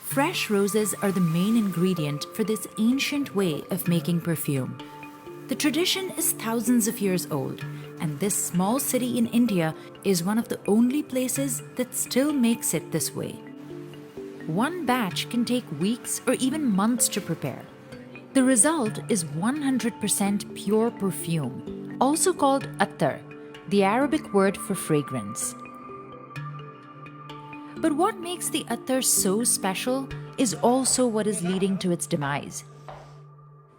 Fresh roses are the main ingredient for this ancient way of making perfume. The tradition is thousands of years old, and this small city in India is one of the only places that still makes it this way. One batch can take weeks or even months to prepare. The result is 100% pure perfume, also called attar, the Arabic word for fragrance. But what makes the attar so special is also what is leading to its demise.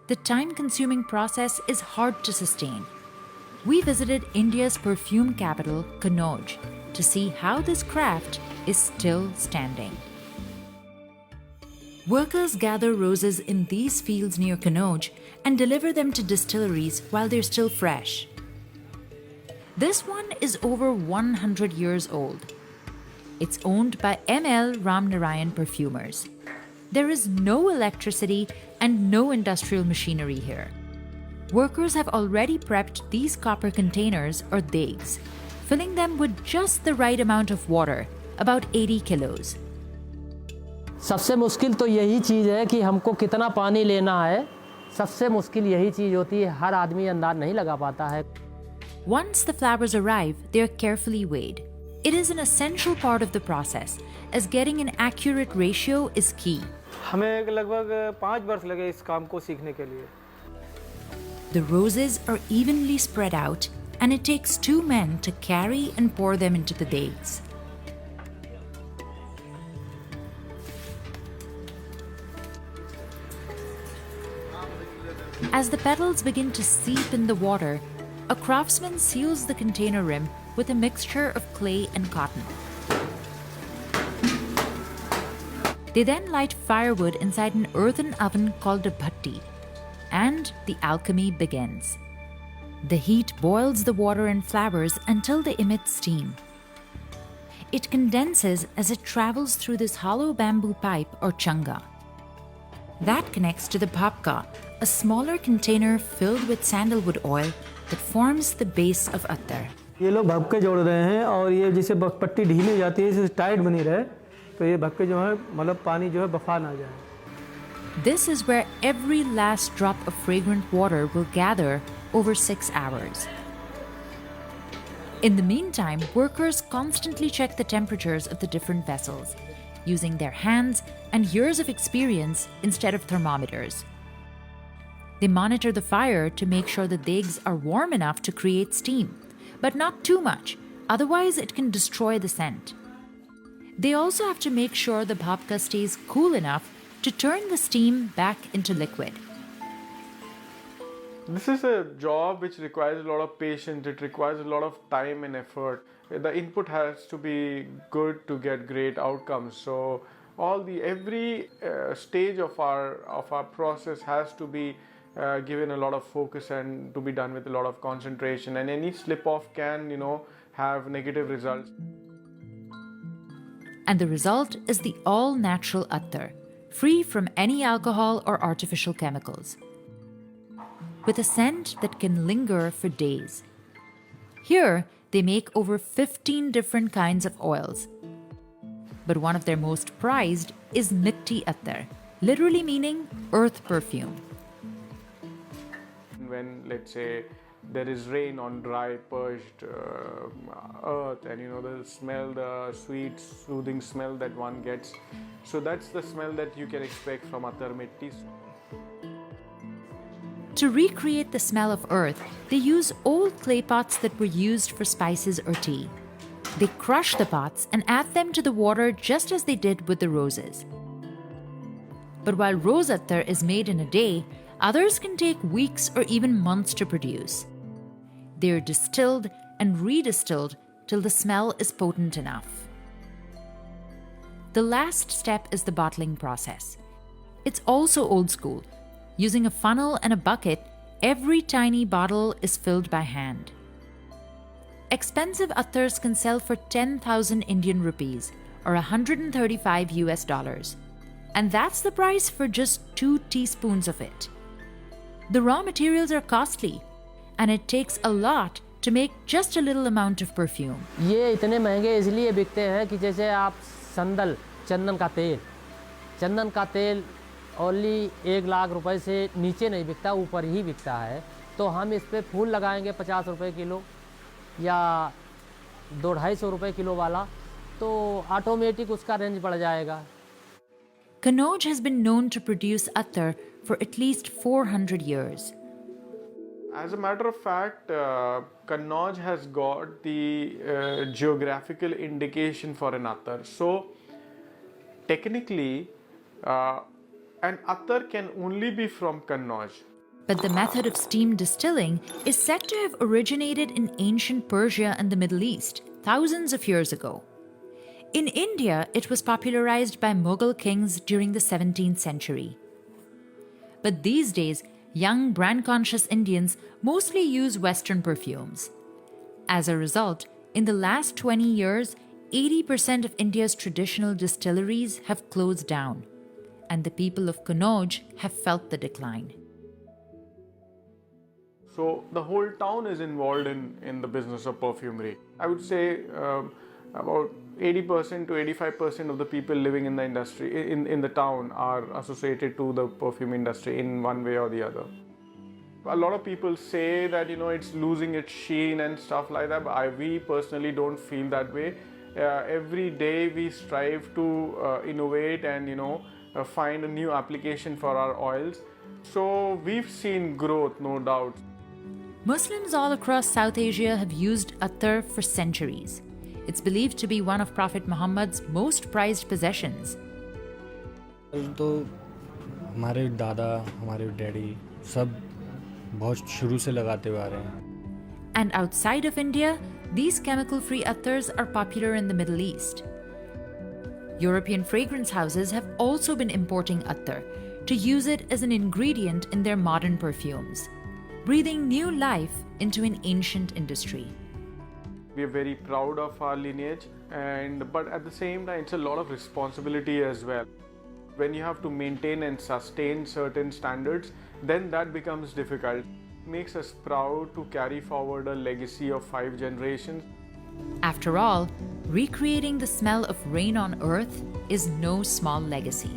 The time-consuming process is hard to sustain. We visited India's perfume capital, Kannauj, to see how this craft is still standing. Workers gather roses in these fields near Kannauj and deliver them to distilleries while they're still fresh. This one is over 100 years old. It's owned by M.L. Ramnarayan Perfumers. There is no electricity and no industrial machinery here. Workers have already prepped these copper containers or degs, filling them with just the right amount of water, about 80 kilos. सबसे मुश्किल तो यही चीज़ है कि हमको कितना पानी लेना है. सबसे मुश्किल यही चीज़ होती है, हर आदमी अंदाज नहीं लगा पाता है. Once the flowers arrive, they are carefully weighed. It is an essential part of the process, as getting an accurate ratio is key. हमें लगभग 5 वर्ष लगे इस काम को सीखने के लिए. The roses are evenly spread out, and it takes 2 men to carry and pour them into the degs. As the petals begin to seep in the water, a craftsman seals the container rim with a mixture of clay and cotton. They then light firewood inside an earthen oven called a bhatti, and the alchemy begins. The heat boils the water and flowers until they emit steam. It condenses as it travels through this hollow bamboo pipe or changa. That connects to the bhapka, a smaller container filled with sandalwood oil that forms the base of attar. ये लोग भपके जोड़ रहे हैं और ये जिसे पट्टी ढीली हो जाती है, इसे टाइट बनी रहे, तो ये भपके जो है मतलब पानी जो है बफा ना जाए. This is where every last drop of fragrant water will gather over 6 hours. In the meantime, workers constantly check the temperatures of the different vessels, using their hands and years of experience instead of thermometers. They monitor the fire to make sure the degs are warm enough to create steam, but not too much, otherwise it can destroy the scent. They also have to make sure the bhapka stays cool enough to turn the steam back into liquid. This is a job which requires a lot of patience, it requires a lot of time and effort. The input has to be good to get great outcomes. So every stage of our process has to be given a lot of focus and to be done with a lot of concentration, and any slip off can have negative results. And the result is the all natural attar, free from any alcohol or artificial chemicals, with a scent that can linger for days. Here, they make over 15 different kinds of oils. But one of their most prized is mitti attar, literally meaning earth perfume. When, let's say, there is rain on dry, parched earth, and the sweet, soothing smell that one gets. So that's the smell that you can expect from attar mitti. To recreate the smell of earth, they use old clay pots that were used for spices or tea. They crush the pots and add them to the water just as they did with the roses. But while rose attar is made in a day, others can take weeks or even months to produce. They are distilled and redistilled till the smell is potent enough. The last step is the bottling process. It's also old school. Using a funnel and a bucket, every tiny bottle is filled by hand. Expensive attars can sell for 10,000 Indian rupees or $135 US. And that's the price for just 2 teaspoons of it. The raw materials are costly, and it takes a lot to make just a little amount of perfume. ये इतने महंगे इसलिए बिकते हैं कि जैसे आप संदल, चंदन का तेल, चंदन का तेल ओनली 1 लाख रुपए से नीचे नहीं बिकता, ऊपर ही बिकता है। तो हम इस पे फूल लगाएंगे 50 रुपये किलो या 200-250 रुपये किलो वाला, तो ऑटोमेटिक उसका रेंज बढ़ जाएगा। Kannauj has been known to produce attar for at least 400 years. As a matter of fact, Kannauj has got the geographical indication for an attar. So, technically, an attar can only be from Kannauj. But the method of steam distilling is said to have originated in ancient Persia and the Middle East, thousands of years ago. In India, it was popularized by Mughal kings during the 17th century. But these days, young brand-conscious Indians mostly use Western perfumes. As a result, in the last 20 years, 80% of India's traditional distilleries have closed down, and the people of Kannauj have felt the decline. So the whole town is involved in the business of perfumery. I would say about 80% to 85% of the people living in the industry, in the town, are associated to the perfume industry in one way or the other. A lot of people say that it's losing its sheen and stuff like that, but we personally don't feel that way. Every day we strive to innovate and find a new application for our oils. So we've seen growth, no doubt. Muslims all across South Asia have used attar for centuries. It's believed to be one of Prophet Muhammad's most prized possessions. तो हमारे दादा, हमारे daddy सब बहुत शुरू से लगाते हुए आ रहे हैं। And outside of India, these chemical-free attars are popular in the Middle East. European fragrance houses have also been importing attar to use it as an ingredient in their modern perfumes, breathing new life into an ancient industry. We are very proud of our lineage, but at the same time it's a lot of responsibility as well. When you have to maintain and sustain certain standards, then that becomes difficult. It makes us proud to carry forward a legacy of 5 generations. After all, recreating the smell of rain on earth is no small legacy.